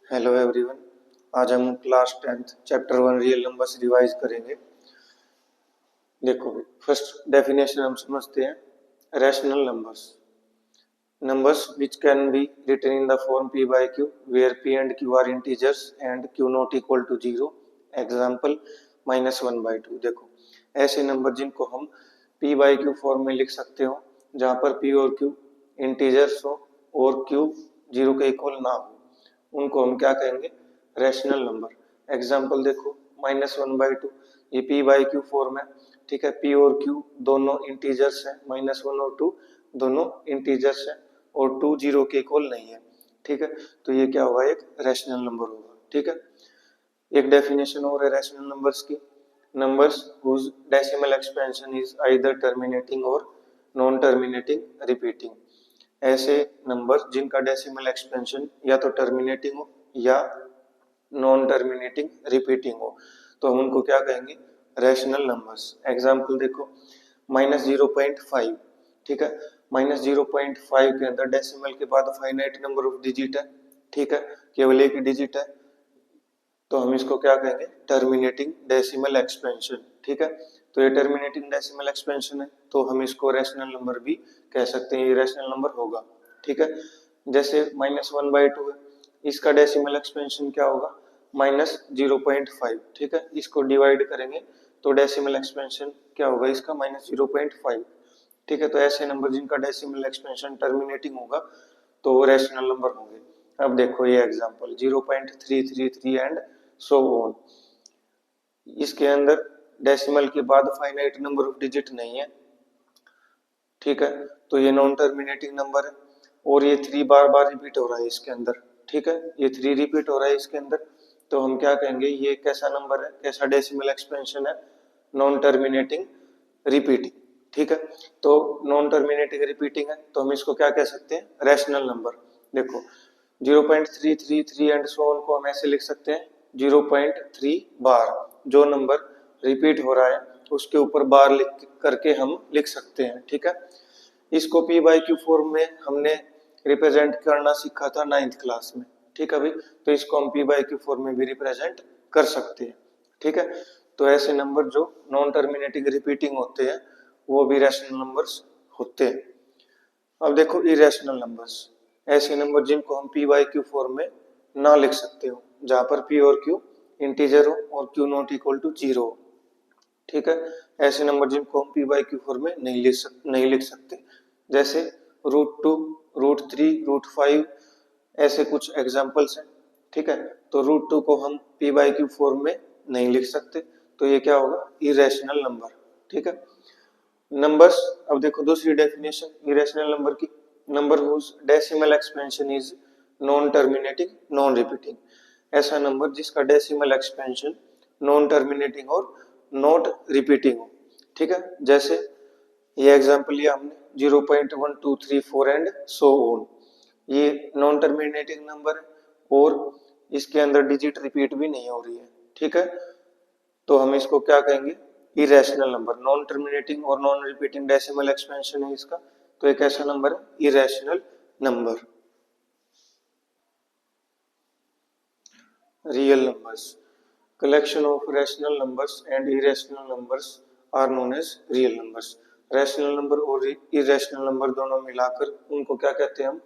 Hello everyone. आज हम class 10th chapter 1 real numbers revise करेंगे। देखो फर्स्ट डेफिनेशन हम समझते हैं। Rational numbers which can be written in the form p by q where p and q are integers and q not equal to 0, example -1/2। देखो ऐसे number जिनको हम p by q form में लिख सकते हो जहां पर p और q इंटीजर्स हो और q 0 के इक्वल ना हो, उनको हम क्या कहेंगे? Rational number. एग्जाम्पल देखो -1/2, ये p बाई क्यू फॉर्म है। ठीक है, p और q दोनों इंटीजर्स हैं, -1 और 2 दोनों इंटीजर्स हैं और 2 0 के इक्वल नहीं है। ठीक है, तो ये क्या होगा? एक रैशनल नंबर होगा। ठीक है, एक डेफिनेशन और है रैशनल नंबर्स की। Numbers whose decimal expansion is either terminating और नॉन टर्मिनेटिंग रिपीटिंग। ऐसे नंबर जिनका डेसिमल एक्सपेंशन या तो टर्मिनेटिंग हो या नॉन टर्मिनेटिंग रिपीटिंग हो, तो हम उनको क्या कहेंगे? Rational numbers. एग्जाम्पल देखो -0.5। ठीक है, -0.5 के अंदर डेसिमल के बाद फाइनाइट नंबर ऑफ डिजिट है। ठीक है, केवल एक ही डिजिट है, तो हम इसको क्या कहेंगे? Terminating decimal expansion. ठीक है, तो ये टर्मिनेटिंग डेसिमल एक्सपेंशन है, तो हम इसको रैशनल नंबर भी कह सकते हैं, ये रैशनल नंबर होगा। ठीक है, जैसे -1/2 है, इसका डेसिमल एक्सपेंशन क्या होगा? -0.5। ठीक है, इसको डिवाइड करेंगे तो डेसिमल एक्सपेंशन क्या होगा इसका? -0.5। ठीक है, तो ऐसे नंबर जिनका डेसिमल एक्सपेंशन टर्मिनेटिंग होगा तो वो रैशनल नंबर होंगे। अब देखो ये एग्जांपल 0.333 एंड सो ऑन। इसके अंदर डेसिमल के बाद फाइनाइट नंबर ऑफ डिजिट नहीं है। ठीक है, तो ये नॉन टर्मिनेटिंग नंबर है और ये 3 बार बार रिपीट हो रहा है इसके अंदर। ठीक है, ये 3 रिपीट हो रहा है इसके अंदर, तो हम क्या कहेंगे? ये कैसा नंबर है? कैसा डेसिमल एक्सपेंशन है? Non terminating repeating. ठीक है, तो नॉन टर्मिनेटिंग रिपीटिंग है, तो हम इसको क्या कह सकते हैं? Rational number. देखो 0.333 एंड सो ऑन को हम ऐसे लिख सकते हैं 0.3 बार। जो नंबर रिपीट हो रहा है उसके ऊपर बार लिख करके हम लिख सकते हैं। ठीक है, इसको p बाई क्यू फॉर्म में हमने रिप्रेजेंट करना सीखा था 9th क्लास में। ठीक है भाई, तो इसको हम p बाई क्यू फॉर्म में भी रिप्रेजेंट कर सकते हैं। ठीक है, तो ऐसे नंबर जो नॉन टर्मिनेटिंग रिपीटिंग होते हैं वो भी रैशनल नंबर्स होते हैं। अब देखो इरेशनल नंबर्स, ऐसे नंबर जिनको हम p बाई क्यू फॉर्म में ना लिख सकते हो, जहां पर p और q इंटीजर हो और q नॉट इक्वल टू 0 हो। ठीक है, ऐसे नंबर जिनको हम p बाई क्यू फॉर्म में नहीं लिख सकते, जैसे √2, √3, √5, ऐसे कुछ एग्जांपल्स हैं। ठीक है, तो √2 को हम p बाई क्यू फॉर्म में नहीं लिख सकते, तो ये क्या होगा? Irrational number. ठीक है, नंबर्स। अब देखो दूसरी डेफिनेशन इरेशनल नंबर की। Number whose decimal expansion is non terminating non repeating. ऐसा नंबर जिसका डेसिमल एक्सपेंशन नॉन टर्मिनेटिंग और नॉट रिपीटिंग हो। ठीक है, जैसे ये एग्जांपल लिया हमने 0.1234 एंड सो ऑन। ये नॉन टर्मिनेटिंग नंबर है और इसके अंदर डिजिट रिपीट भी नहीं हो रही है। ठीक है, तो हम इसको क्या कहेंगे? Irrational number. नॉन टर्मिनेटिंग और नॉन रिपीटिंग डेसिमल एक्सपेंशन है इसका, तो एक ऐसा नंबर है irrational number. Real numbers, collection of rational numbers and irrational numbers are known as real numbers. Rational number और इरेशनल नंबर दोनों मिलाकर उनको क्या कहते हैं हम?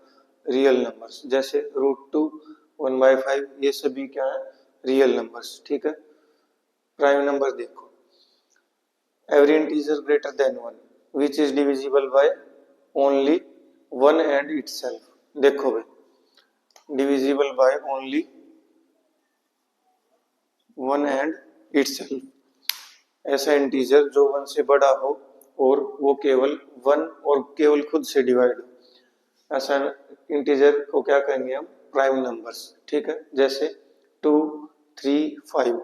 Real numbers. जैसे √2, 1/5, ये सभी क्या है? Real numbers. ठीक है, प्राइम नंबर देखो every integer greater than 1 which is divisible by only 1 and itself। देखो भाई divisible by only 1 and itself, ऐसा इंटीजर जो 1 से बड़ा हो और वो केवल 1 और केवल खुद से डिवाइड हो, ऐसा इंटीजर को क्या कहेंगे हम? Prime numbers. ठीक है, जैसे 2, 3, 5।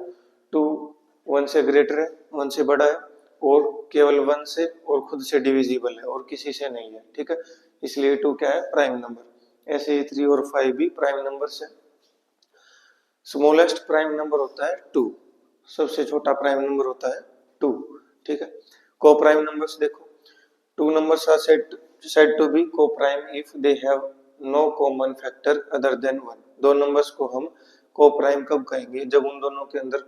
2 1 से ग्रेटर है, 1 से बड़ा है और केवल 1 से और खुद से डिविजिबल है और किसी से नहीं है। ठीक है, इसलिए 2 क्या है? Prime number. ऐसे ही 3 और 5 भी प्राइम नंबर्स है। स्मॉलेस्ट प्राइम नंबर होता है 2, सबसे छोटा प्राइम नंबर होता है 2। ठीक है, को-प्राइम नंबर्स देखो 2 numbers are said to be co-prime if they have no common factor other than 1। दो नंबर्स को हम को प्राइम कब कहेंगे, जब उन दोनों के अंदर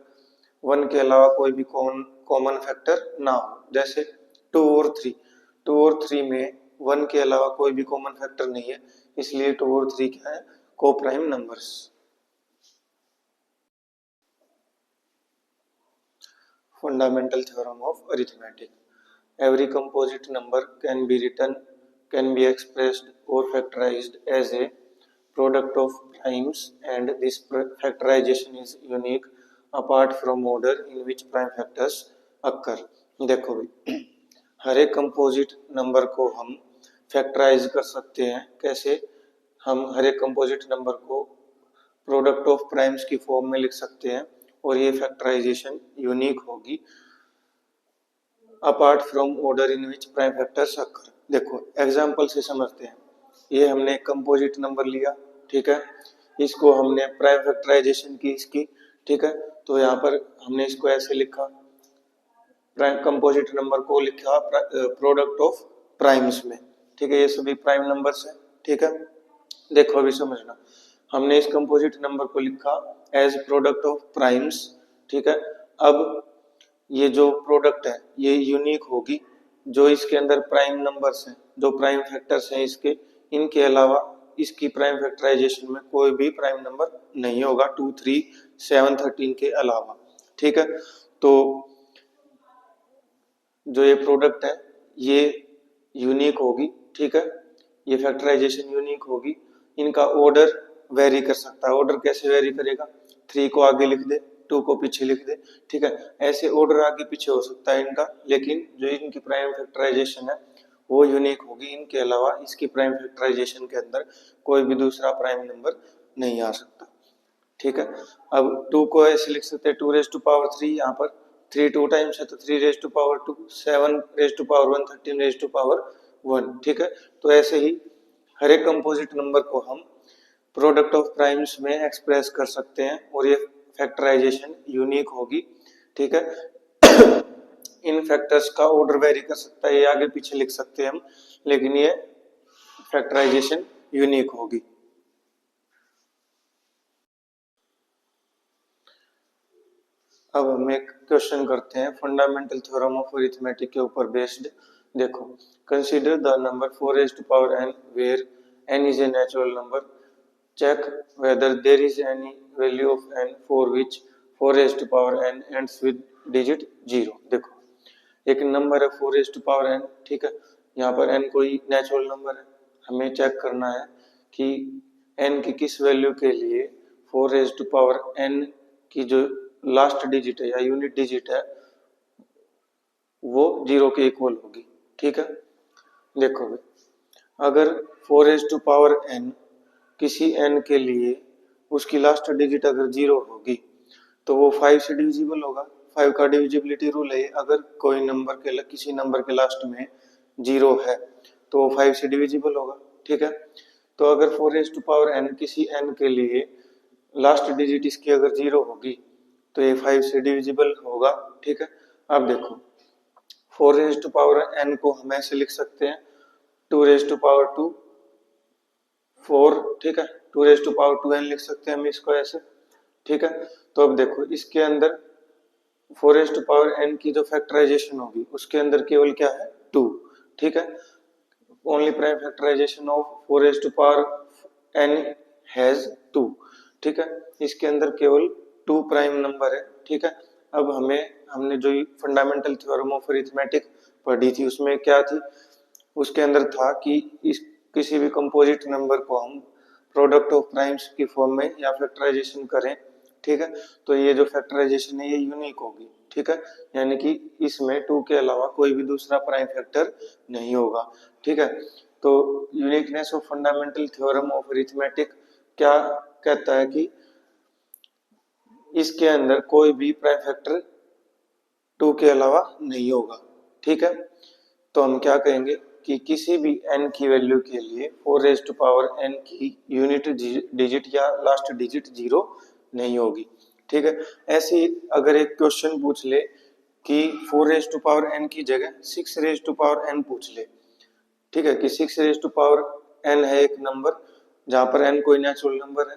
1 के अलावा कोई भी कॉमन फैक्टर ना हो। जैसे 2 और 3, 2 और 3 में 1 के अलावा कोई भी कॉमन फैक्टर नहीं है, इसलिए 2 और 3 क्या है, को prime numbers. Fundamental theorem of arithmetic. Every composite number can be expressed or factorized as a product of primes, and this factorization is unique apart from order in which prime factors occur। देखो भाई, हर एक composite number को हम factorise कर सकते हैं। कैसे? हम हर एक कंपोजिट नंबर को प्रोडक्ट ऑफ प्राइम्स की फॉर्म में लिख सकते हैं और ये फैक्टराइजेशन यूनिक होगी apart from order in which prime factors occur. देखो एग्जांपल से समझते हैं। ये हमने एक कंपोजिट नंबर लिया, ठीक है, इसको हमने प्राइम फैक्टराइजेशन की इसकी, ठीक है, तो यहाँ पर हमने इसको ऐसे लिखा, प्राइम कंपोजिट नंबर को लिखा प्रोडक्ट ऑफ प्राइम्स में, ठीक है, ये सभी प्राइम नंबर्स हैं, ठीक है। देखो अभी समझना, हमने इस कंपोजिट नंबर को लिखा एज प्रोडक्ट ऑफ प्राइम्स, ठीक है। अब ये जो प्रोडक्ट है ये यूनिक होगी, जो इसके अंदर प्राइम नंबर्स हैं, जो प्राइम फैक्टर्स हैं इसके, इनके अलावा इसकी प्राइम फैक्टराइजेशन में कोई भी प्राइम नंबर नहीं होगा 2, 3, 7, 13 के अलावा, ठीक है। तो जो ये प्रोडक्ट है ये यूनिक होगी, ठीक है, ये फैक्टराइजेशन यूनिक होगी। इनका ऑर्डर वेरी कर सकता है। ऑर्डर कैसे वेरी करेगा? 3 को आगे लिख दे, 2 को पीछे लिख दे, ठीक है, ऐसे ऑर्डर आगे पीछे हो सकता है इनका, लेकिन जो इनकी प्राइम फैक्टराइजेशन है वो यूनिक होगी। इनके अलावा इसकी प्राइम फैक्टराइजेशन के अंदर कोई भी दूसरा प्राइम नंबर नहीं आ सकता, ठीक है। अब 2 को ऐसे लिख सकते हैं 2⁻3, यहाँ पर 3 2 टाइम्स है तो 3⁻2, 7⁻1, 13⁻1, ठीक है। तो ऐसे ही हर एक कंपोजिट नंबर को हम प्रोडक्ट ऑफ प्राइम्स में एक्सप्रेस कर सकते हैं और ये फैक्टराइजेशन यूनिक होगी, ठीक है। इन फैक्टर्स का ऑर्डर वेरी कर सकता है, ये आगे पीछे लिख सकते हैं हम, लेकिन ये फैक्टराइजेशन यूनिक होगी। अब हम एक क्वेश्चन करते हैं फंडामेंटल थ्योरम ऑफ अरिथमेटिक के ऊपर बेस्ड। देखो, consider the number 4n where n is a natural number, check whether there is any value of n for which 4n ends with digit 0। देखो एक नंबर है 4n, ठीक है, यहाँ पर n कोई नेचुरल नंबर है, हमें चेक करना है कि n की किस वैल्यू के लिए 4n की जो लास्ट डिजिट है या यूनिट डिजिट है वो 0 के इक्वल होगी, ठीक है। देखो भाई, अगर 4n किसी n के लिए उसकी लास्ट डिजिट अगर 0 होगी तो वो 5 से डिविजिबल होगा। 5 का डिविजिबिलिटी रूल है, अगर कोई नंबर के किसी नंबर के लास्ट में 0 है तो वो 5 से डिविजिबल होगा, ठीक है। तो अगर 4n किसी n के लिए लास्ट डिजिट इसकी अगर 0 होगी तो ये 5 से डिविजिबल होगा, ठीक है। अब देखो 4n को हम ऐसे लिख सकते हैं 2⁻², 4, ठीक है, 2⁻2n लिख सकते हैं हम इसको ऐसे, ठीक है। तो अब देखो इसके अंदर 4n की जो फैक्टराइजेशन होगी उसके अंदर केवल क्या है 2, ठीक है। Only prime factorization of 4n has 2, ठीक है, इसके अंदर केवल 2 प्राइम नंबर है, ठीक है। अब हमने जो फंडामेंटल थ्योरम ऑफ अरिथमेटिक पढ़ी थी उसमें क्या थी, उसके अंदर था कि इस किसी भी कंपोजिट नंबर को हम प्रोडक्ट ऑफ प्राइम्स की फॉर्म में या फैक्टराइजेशन करें, ठीक है, तो ये जो फैक्टराइजेशन है ये यूनिक होगी, ठीक है, यानी कि इसमें 2 के अलावा कोई भी दूसरा प्राइम फैक्टर नहीं होगा, ठीक है। तो uniqueness of fundamental theorem of arithmetic क्या कहता है कि इसके अंदर कोई भी प्राइम फैक्टर 2 के अलावा नहीं होगा, ठीक है। तो हम क्या कहेंगे कि किसी भी n की वैल्यू के लिए 4n की यूनिट डिजिट या लास्ट डिजिट 0 नहीं होगी, ठीक है। ऐसे अगर एक क्वेश्चन पूछ ले कि 4n की जगह 6n पूछ ले, ठीक है, कि 6n है एक नंबर जहां पर n कोई नेचुरल नंबर है,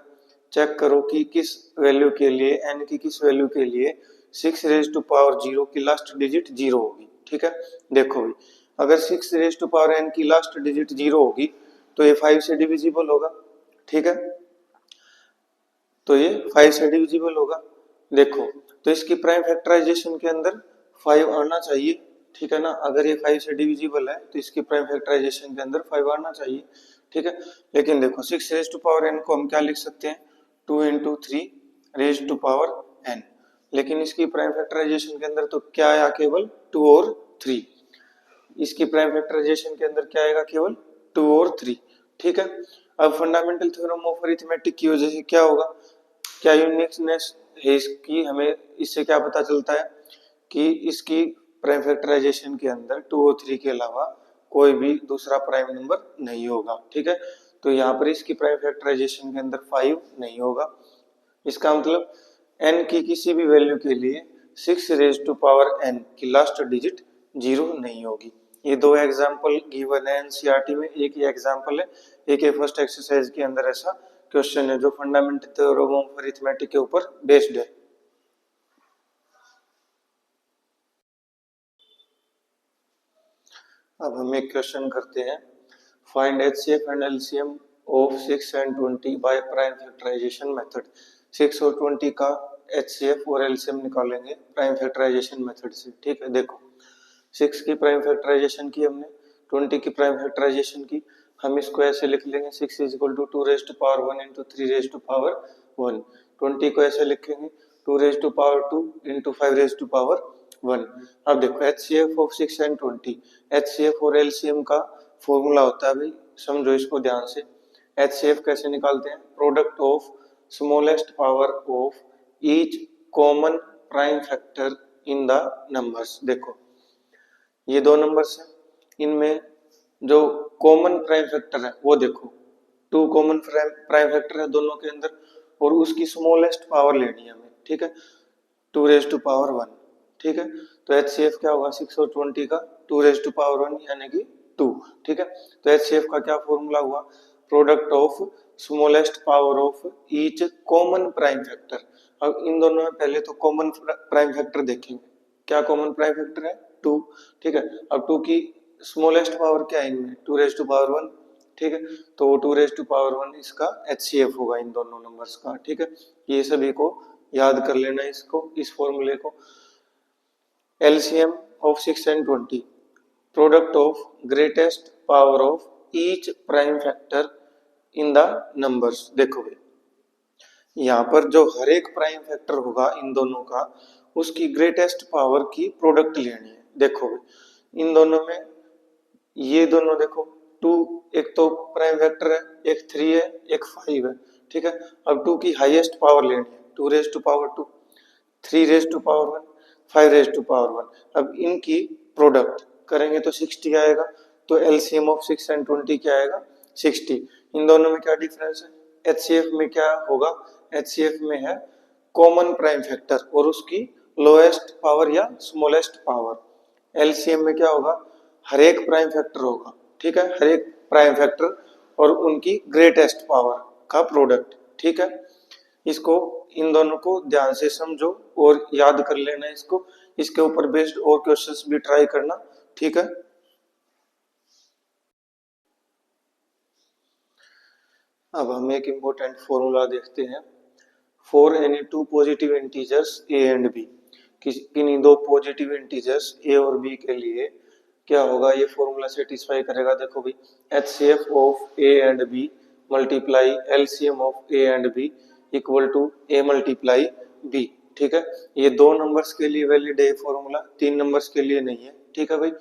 चेक करो कि किस वैल्यू के लिए, n की किस वैल्यू के लिए 6 raised to power 0 की लास्ट डिजिट 0 होगी। ठीक है, देखो भी अगर 6 raised to power n की लास्ट डिजिट 0 होगी तो ये 5 से डिविजिबल होगा। ठीक है, तो ये 5 से डिविजिबल होगा। देखो तो इसकी प्राइम फैक्टराइजेशन के अंदर 5 आना चाहिए। ठीक है ना, अगर ये 5 से डिविजिबल है तो इसकी प्राइम फैक्टराइजेशन के अंदर 5 आना चाहिए। ठीक है, लेकिन देखो 6 raised to power n को हम क्या लिख सकते हैं, 2 into 3 raised to power n, लेकिन इसकी प्राइम फैक्टराइजेशन के अंदर तो क्या आया, केवल 2 और 3। इसकी प्राइम फैक्टराइजेशन के अंदर क्या आएगा, केवल 2 और 3। ठीक है, अब फंडामेंटल थ्योरम ऑफ अरिथमेटिक की वजह से क्या होगा, क्या यूनिकनेस है इसकी, हमें इससे क्या पता चलता है कि इसकी प्राइम फैक्टराइजेशन के अंदर 2 और 3 के अलावा कोई भी दूसरा प्राइम नंबर नहीं होगा। ठीक है, तो यहाँ पर इसकी प्राइम फैक्टराइजेशन के अंदर 5 नहीं होगा। इसका मतलब n की किसी भी वैल्यू के लिए 6 raised to power n की लास्ट डिजिट 0 नहीं होगी। ये दो एग्जाम्पल गिवन है एनसीईआरटी में, एक ही एग्जाम्पल है, एक है फर्स्ट एक्सरसाइज के अंदर ऐसा क्वेश्चन है जो फंडामेंटल थ्योरम ऑफ अरिथमेटिक के ऊपर बेस्ड है। अब हम एक क्वेश्चन करते हैं, find HCF and LCM of 6 and 20 by prime factorization method. 6 और 20 का एचसीएफ और एलसीएम निकालेंगे प्राइम फैक्टराइजेशन मेथड से। ठीक है, देखो 6 की प्राइम फैक्टराइजेशन की हमने, 20 की प्राइम फैक्टराइजेशन की, हम इसको ऐसे लिख लेंगे 6 is equal to 2 raised to power 1 into 3 raised to power 1। 20 को ऐसे लिखेंगे 2 raised to power 2 into 5 raised to power 1। अब देखो HCF of 6 and 20, HCF और LCM का फॉर्मूला होता है भाई, समझो इसको ध्यान से। HCF कैसे निकालते हैं, product of smallest power of each common prime factor in the numbers. देखो ये दो नंबर्स हैं, इनमें जो कॉमन प्राइम फैक्टर है वो देखो 2 कॉमन प्राइम फैक्टर है दोनों के अंदर, और उसकी स्मॉलेस्ट पावर लेनी है हमें। ठीक है, 2 raised to power 1। ठीक है, तो HCF क्या होगा, 6 और 20 का 2 raised to power 1 यानी कि 2। ठीक है, तो HCF का क्या फॉर्मूला हुआ, product of smallest power of each common prime factor. अब इन दोनों में पहले तो कॉमन प्राइम फैक्टर देखेंगे, क्या कॉमन प्राइम फैक्टर है, 2। ठीक है, अब 2 की स्मॉलेस्ट पावर क्या है इनमें, 2 raised to power 1। ठीक है, तो 2 raised to power 1 इसका HCF होगा इन दोनों नंबर्स का। ठीक है, ये सभी को याद कर लेना इसको, इस फॉर्मूले को। LCM of 6 and 20, product of greatest power of each prime factor in the numbers. देखो भाई यहाँ पर जो हर एक प्राइम फैक्टर होगा इन दोनों का, उसकी ग्रेटेस्ट पावर की प्रोडक्ट लेनी है। देखो भाई इन दोनों में ये दोनों देखो 2, एक तो प्राइम फैक्टर है, एक 3 है, एक 5 है। ठीक है, अब 2 की हाईएस्ट पावर लेनी है, 2 raised to power 2, 3 raised to power 1, 5 raised to power 1। अब इनकी प्रोडक्ट करेंगे तो 60 आएगा, तो एलसीएम ऑफ 6 and 20 क्या आएगा, 60। इन दोनों में क्या डिफरेंस है, एचसीएफ में क्या होगा, एचसीएफ में है कॉमन प्राइम फैक्टर और उसकी लोएस्ट पावर या स्मॉलेस्ट पावर। एलसीएम में क्या होगा, हर एक प्राइम फैक्टर होगा। ठीक है, हर एक प्राइम फैक्टर और उनकी ग्रेटेस्ट पावर का प्रोडक्ट। ठीक है, इसको इन दोनों को ध्यान से समझो और याद कर लेना इसको, इसके ऊपर बेस्ड और क्वेश्चंस भी ट्राई करना। ठीक है, अब हम एक इंपॉर्टेंट फॉर्मूला देखते हैं, for any two positive integers a and b. किन्हीं दो पॉजिटिव इंटीजर्स ए और बी के लिए क्या होगा, ये फॉर्मूला सेटिस्फाई करेगा। देखो भाई HCF of a and b multiply LCM of a and b equal to a multiply b. ठीक है, ये दो नंबर्स के लिए वैलिड है फॉर्मूला, 3 नंबर्स के लिए नहीं है। ठीक है भाई,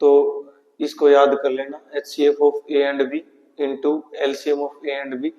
तो इसको याद कर लेना, HCF of a and b into LCM of a and b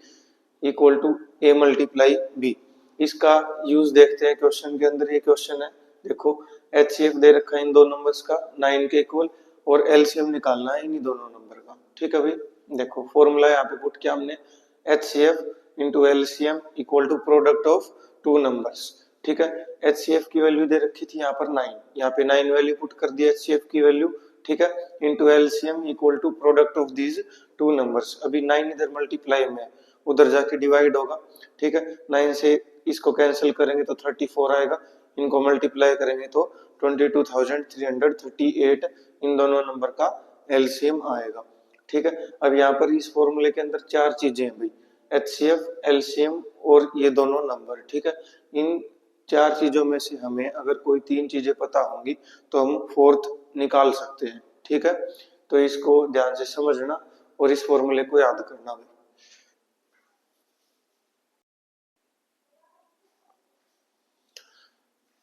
equal to a multiply b. इसका यूज देखते हैं क्वेश्चन के अंदर। ये क्वेश्चन है, देखो HCF दे रखा है इन दो नंबर्स का 9 के इक्वल, और LCM निकालना है इन दोनों नंबर का। ठीक है भाई, देखो फॉर्मूला यहाँ पे पुट किया हमने, HCF into LCM equal to product of 2 numbers. ठीक है, HCF की वैल्यू दे रखी थी यहाँ पर 9, यहाँ पे 9 वैल्यू पुट कर दिया HCF की वैल्यू। ठीक है, into LCM equal to product of these 2 numbers. अभी 9 इधर मल्टीप्लाई में उधर जाके डिवाइड होगा, ठीक है। 9 से इसको कैंसिल करेंगे तो 34 आएगा, इनको मल्टीप्लाई करेंगे तो 22,338 इन दोनों नंबर का एलसीएम आएगा, ठीक है। अब यहाँ पर इस फॉर्मूले के अंदर चार चीजें हैं भाई, एचसीएफ, एलसीएम और ये दोनों नंबर, ठीक है। इन चार चीजों में से हमें अगर कोई तीन चीजें पता होंगी तो हम फोर्थ निकाल सकते हैं, ठीक है। तो इसको ध्यान से समझना और इस फॉर्मूले को याद करना भाई।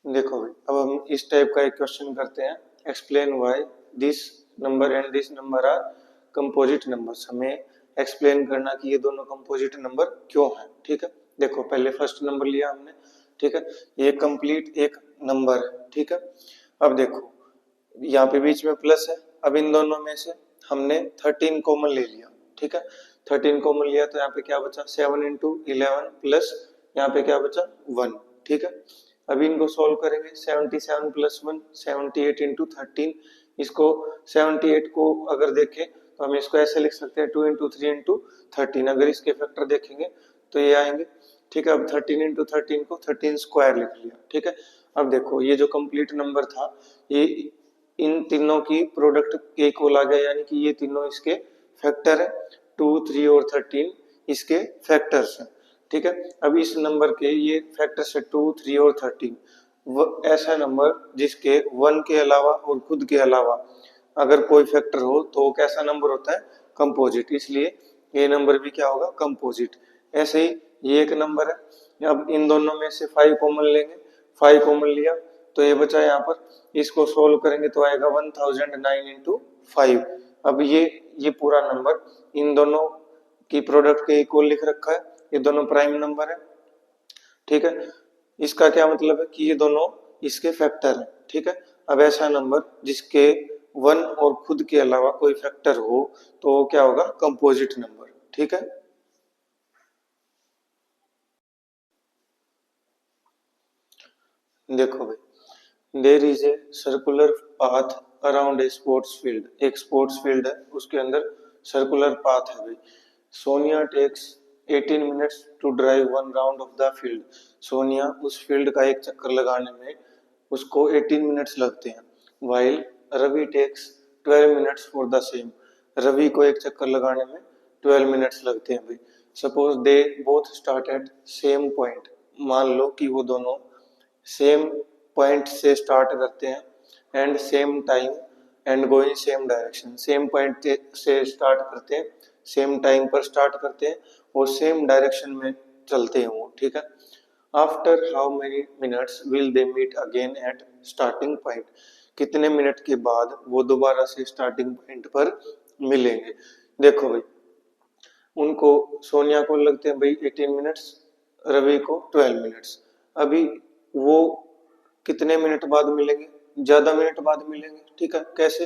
देखो भाई, अब हम इस टाइप का एक क्वेश्चन करते हैं, explain why this number and this number are composite numbers. हमें एक्सप्लेन करना कि ये दोनों कंपोजिट नंबर क्यों हैं, ठीक है। देखो पहले फर्स्ट नंबर लिया हमने, ठीक है, ये कंप्लीट एक नंबर है, ठीक है। अब देखो यहाँ पे बीच में प्लस है, अब इन दोनों में से हमने 13 कॉमन ले लिया, ठीक है। 13 कॉमन लिया तो यहाँ पे क्या बचा, 7 इंटू 11 प्लस यहाँ पे क्या बचा 1, ठीक है। अभी इनको सोल्व करेंगे, 77 प्लस 1 78 इंटू 13, इसको 78 को अगर देखें तो हम इसको ऐसे लिख सकते हैं 2 इंटू 3 इंटू 13, अगर इसके फैक्टर देखेंगे तो ये आएंगे, ठीक है। अब 13 इंटू 13 को 13 स्क्वायर लिख लिया, ठीक है। अब देखो ये जो कंप्लीट नंबर था ये इन तीनों की प्रोडक्ट इक्वल आ गया, यानी कि ये तीनों इसके फैक्टर है, 2 3 और 13 इसके फैक्टर्स हैं, ठीक है। अब इस नंबर के ये फैक्टर्स है 2 3 और 13, ऐसा नंबर जिसके 1 के अलावा और खुद के अलावा अगर कोई फैक्टर हो तो वो कैसा नंबर होता है, कंपोजिट, इसलिए ये नंबर भी क्या होगा, कंपोजिट। ऐसे ही ये एक नंबर है, अब इन दोनों में से 5 कॉमन लेंगे, 5 कॉमन लिया तो ये बचा यहाँ पर, इसको सोल्व करेंगे तो आएगा 1009 इंटू 5। अब ये पूरा नंबर इन दोनों की प्रोडक्ट के इक्वल लिख रखा है, ये दोनों प्राइम नंबर है, ठीक है। इसका क्या मतलब है कि ये दोनों इसके फैक्टर है, ठीक है। अब ऐसा नंबर जिसके 1 और खुद के अलावा कोई फैक्टर हो तो वो क्या होगा, कंपोजिट नंबर, ठीक है। देखो भाई, there is a circular path around a sports field, एक स्पोर्ट्स फील्ड है उसके अंदर सर्कुलर पाथ है भाई। Sonia takes 18 minutes to drive one round of the field, Sonia उस फील्ड का एक चक्कर लगाने में उसको 18 मिनट्स लगते हैं, while Ravi takes 12 minutes for the same, Ravi को एक चक्कर लगाने में 12 मिनट्स लगते हैं भाई। Suppose they both start at same point, मान लो कि वो दोनों सेम पॉइंट से स्टार्ट करते हैं and same time and go in same direction, same point से स्टार्ट करते हैं, सेम टाइम पर स्टार्ट करते हैं और सेम डायरेक्शन में चलते हैं वो, ठीक है। After how many minutes will they meet again at starting point, कितने मिनट के बाद वो दोबारा से स्टार्टिंग पॉइंट पर मिलेंगे। देखो भाई, उनको सोनिया को लगते हैं भाई 18 मिनट्स, रवि को 12 मिनट्स, अभी वो कितने मिनट बाद मिलेंगे, ज्यादा मिनट बाद मिलेंगे, ठीक है। कैसे,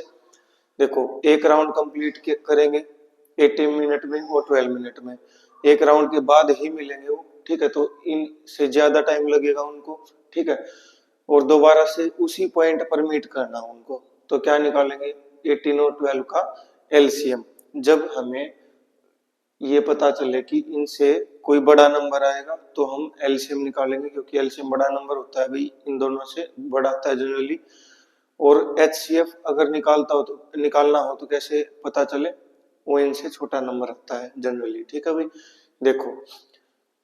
देखो एक राउंड कंप्लीट करेंगे 18 मिनट में और 12 मिनट में, एक राउंड के बाद ही मिलेंगे वो, ठीक है। तो इनसे ज्यादा टाइम लगेगा उनको, ठीक है। और दोबारा से उसी पॉइंट पर मीट करना उनको, तो क्या निकालेंगे 18 और 12 का एलसीएम। जब हमें ये पता चले कि इनसे कोई बड़ा नंबर आएगा तो हम एलसीएम निकालेंगे, क्योंकि एलसीएम बड़ा नंबर होता है भाई, इन दोनों से बड़ा आता है जनरली। और एचसीएफ अगर निकालना हो तो कैसे पता चले, वो इनसे छोटा नंबर आता है जनरली, ठीक है भाई। देखो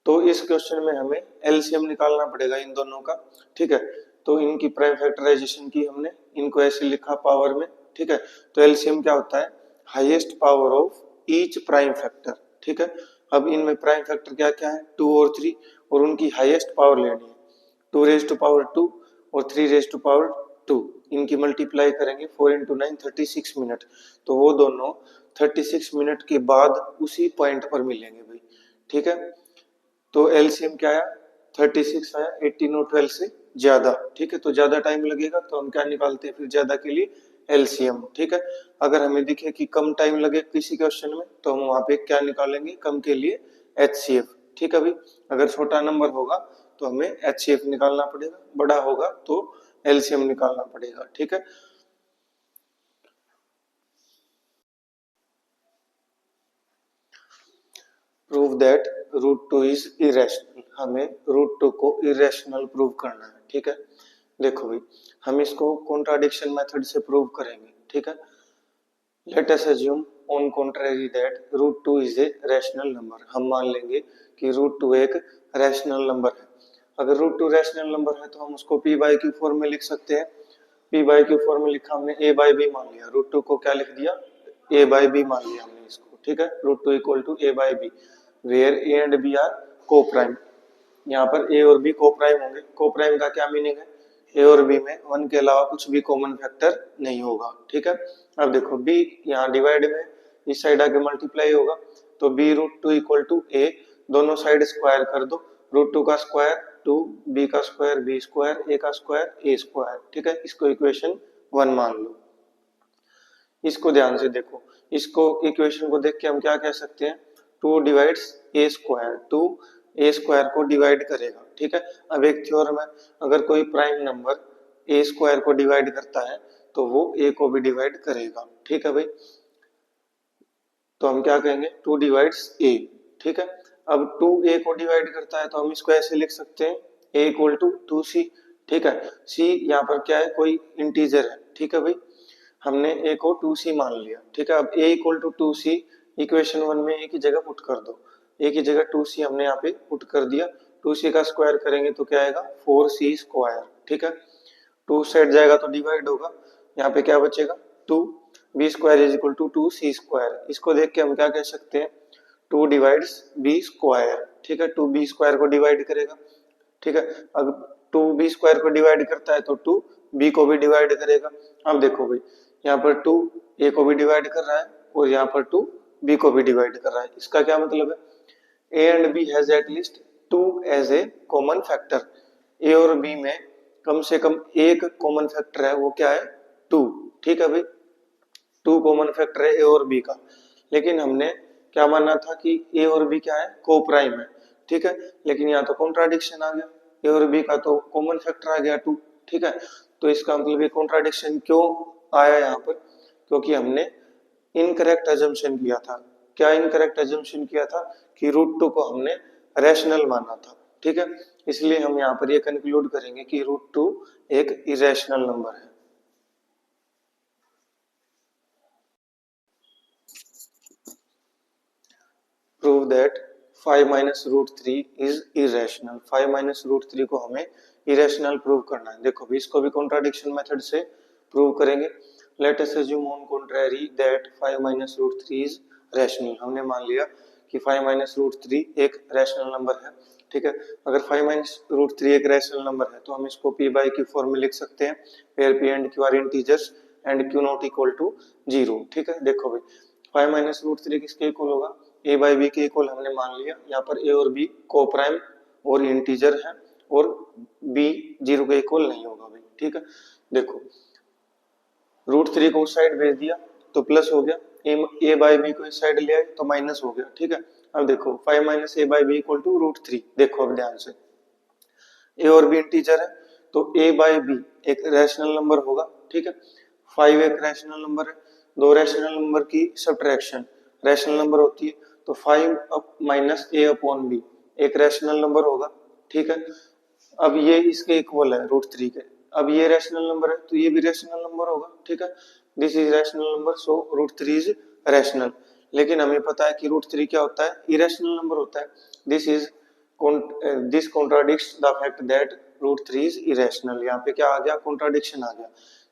तो इस क्वेश्चन में हमें एलसीएम निकालना पड़ेगा इन दोनों का, ठीक है। तो इनकी प्राइम फैक्टराइजेशन की हमने, इनको ऐसे लिखा पावर में, ठीक है। तो एलसीएम क्या होता है, highest power of each prime factor, ठीक है। अब इनमें प्राइम फैक्टर क्या क्या है, 2 और 3, और उनकी हाईएस्ट पावर लेनी है, 2 रेज टू पावर 2 और 3 रेज टू पावर 2, इनकी मल्टीप्लाई करेंगे 4 इंटू 9 36 मिनट, तो वो दोनों 36 मिनट के बाद उसी पॉइंट पर मिलेंगे भाई, ठीक है। तो एलसीएम क्या आया, 36 आया, 18 और 12 से ज्यादा, ठीक है। तो ज्यादा टाइम लगेगा तो हम क्या निकालते हैं फिर ज्यादा के लिए एलसीएम, ठीक है। अगर हमें दिखे कि कम टाइम लगे किसी क्वेश्चन में तो हम वहां पे क्या निकालेंगे, कम के लिए एचसीएफ, ठीक है भाई। अगर छोटा नंबर होगा तो हमें एचसीएफ निकालना पड़ेगा, बड़ा होगा तो एलसीएम निकालना पड़ेगा, ठीक है। प्रूव दैट √2 इज इरेशनल, हमें √2 को इरेशनल प्रूव करना है, ठीक है। देखो भाई, हम इसको कॉन्ट्राडिक्शन मेथड से प्रूव करेंगे, ठीक है। Let us assume on contrary that √2 is a rational number, हम मान लेंगे कि √2 एक रैशनल नंबर है। अगर √2 रैशनल नंबर है तो हम उसको p बाई क्यू फॉर्म में लिख सकते हैं। p बाई क्यू फॉर्म में लिखा हमने a बाई b मान लिया, √2 को क्या लिख दिया, a बाई b मान लिया हमने इसको, ठीक है। √2 equal to a by b where a and b are coprime. यहाँ पर a और b को प्राइम होंगे। को प्राइम का क्या मीनिंग है, a और b में 1 के अलावा कुछ भी कॉमन फैक्टर नहीं होगा, ठीक है। अब देखो b यहाँ डिवाइड में इस साइड आके मल्टीप्लाई होगा, तो b√2 इक्वल टू a, दोनों साइड स्क्वायर कर दो, √2 का स्क्वायर 2, b का स्क्वायर b स्क्वायर, a का स्क्वायर a स्क्वायर, ठीक है। इसको इक्वेशन 1 मान लो। इसको ध्यान से देखो, इसको इक्वेशन को देख के हम क्या कह सकते हैं, 2 divides a square, 2 a square को डिवाइड करेगा, ठीक है। अब एक थ्योरम है, अगर कोई प्राइम नंबर a स्क्वायर को डिवाइड करता है तो वो a को भी डिवाइड करेगा, ठीक है भाई। तो हम क्या कहेंगे, 2 डिवाइड्स a, ठीक है। अब 2a को डिवाइड करता है तो हम इसको ऐसे लिख सकते हैं, a इक्वल टू 2c, ठीक है। c यहाँ पर क्या है, कोई इंटीजर है, ठीक है भाई। हमने a को 2c मान लिया, ठीक है। अब a equal to 2c equation 1 में a की जगह पुट कर दो, a की जगह 2c हमने यहाँ पे पुट कर दिया, 2c का स्क्वायर करेंगे तो क्या आएगा, 4c स्क्वायर, ठीक है। 2 साइड जाएगा तो डिवाइड होगा, यहाँ पे क्या बचेगा 2, b square is equal to 2c square. इसको देख के हम क्या कह सकते हैं, 2 डिवाइड्स b स्क्वायर, ठीक है। 2b स्क्वायर को डिवाइड करेगा, ठीक है। अब 2b स्क्वायर को डिवाइड करता है तो 2b को भी डिवाइड करेगा। अब देखो भाई, यहाँ पर 2 a को भी डिवाइड कर रहा है और यहाँ पर 2 b को भी डिवाइड कर रहा है। इसका क्या मतलब है, a and b has at least 2 as a common factor. a और b में कम से कम एक कॉमन फैक्टर है, वो क्या है, 2, ठीक है भाई। 2 कॉमन फैक्टर है a और b का, लेकिन हमने क्या माना था कि a और b क्या है, को प्राइम है, ठीक है। लेकिन यहाँ तो कॉन्ट्राडिक्शन आ गया, a और b का तो कॉमन फैक्टर आ गया 2, ठीक है। तो इसका मतलब ये कॉन्ट्राडिक्शन क्यों आया यहाँ पर, क्योंकि हमने इनकरेक्ट अजम्पशन किया था। क्या इनकरेक्ट अजम्पशन किया था, कि √2 को हमने रैशनल माना था, ठीक है। इसलिए हम यहाँ पर ये कंक्लूड करेंगे कि √2 एक इरेशनल नंबर है। Prove that 5 minus √3 is irrational. 5 minus √3 को हमें इरेशनल प्रूव करना है। देखो भी, इसको भी कॉन्ट्राडिक्शन मेथड से प्रूव करेंगे। Let us assume on contrary that 5 minus √3 is rational. हमने मान लिया कि 5 माइनस √3 एक रैशनल नंबर है, ठीक है। अगर 5 माइनस √3 एक रैशनल नंबर है तो हम इसको p बाई क्यू फॉर्म में लिख सकते हैं, where p and q are integers and q not equal to 0, ठीक है। देखो भाई, 5 माइनस √3 किसके इक्वल होगा, a बाई बी के इक्वल हमने मान लिया। यहाँ पर a और b को प्राइम और इंटीजर है और b 0 के इक्वल नहीं होगा भाई, ठीक है। देखो, √3 को उस साइड भेज दिया तो प्लस हो गया, a बाई बी को इस साइड ले आए तो माइनस हो गया, ठीक है। अब देखो 5 minus a by b equal to √3। देखो अब ध्यान से, a और b इंटीजर है तो a बाई बी एक रैशनल नंबर होगा, ठीक है। 5 एक रैशनल नंबर है, दो रैशनल नंबर की सब्ट्रैक्शन रैशनल नंबर होती है, तो 5 up minus a upon b एक रैशनल नंबर होगा, ठीक है। अब ये इसके इक्वल है √3 के, अब ये रैशनल नंबर है तो ये भी रैशनल नंबर होगा, ठीक है। This is rational number, so √3 is rational. लेकिन हमें पता है कि √3 क्या होता है, इरेशनल नंबर होता है। This contradicts the fact that √3 is irrational. यहाँ पे क्या आ गया, कॉन्ट्राडिक्शन आ गया।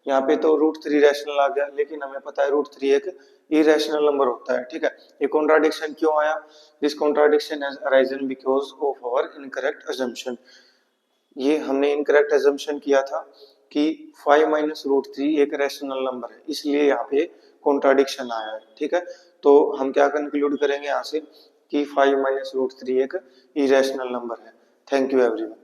यहाँ पे तो √3 रैशनल आ गया, लेकिन हमें पता है √3 एक इरेशनल नंबर होता है, ठीक है। ये कॉन्ट्राडिक्शन क्यों आया, this contradiction has arisen because of our incorrect assumption. ये हमने इनकरेक्ट अजम्पशन किया था कि 5 माइनस √3 एक रैशनल नंबर है, इसलिए यहाँ पे कॉन्ट्राडिक्शन आया है, ठीक है। तो हम क्या कंक्लूड करेंगे यहाँ से कि 5 माइनस √3 एक इरेशनल नंबर है। Thank you everyone.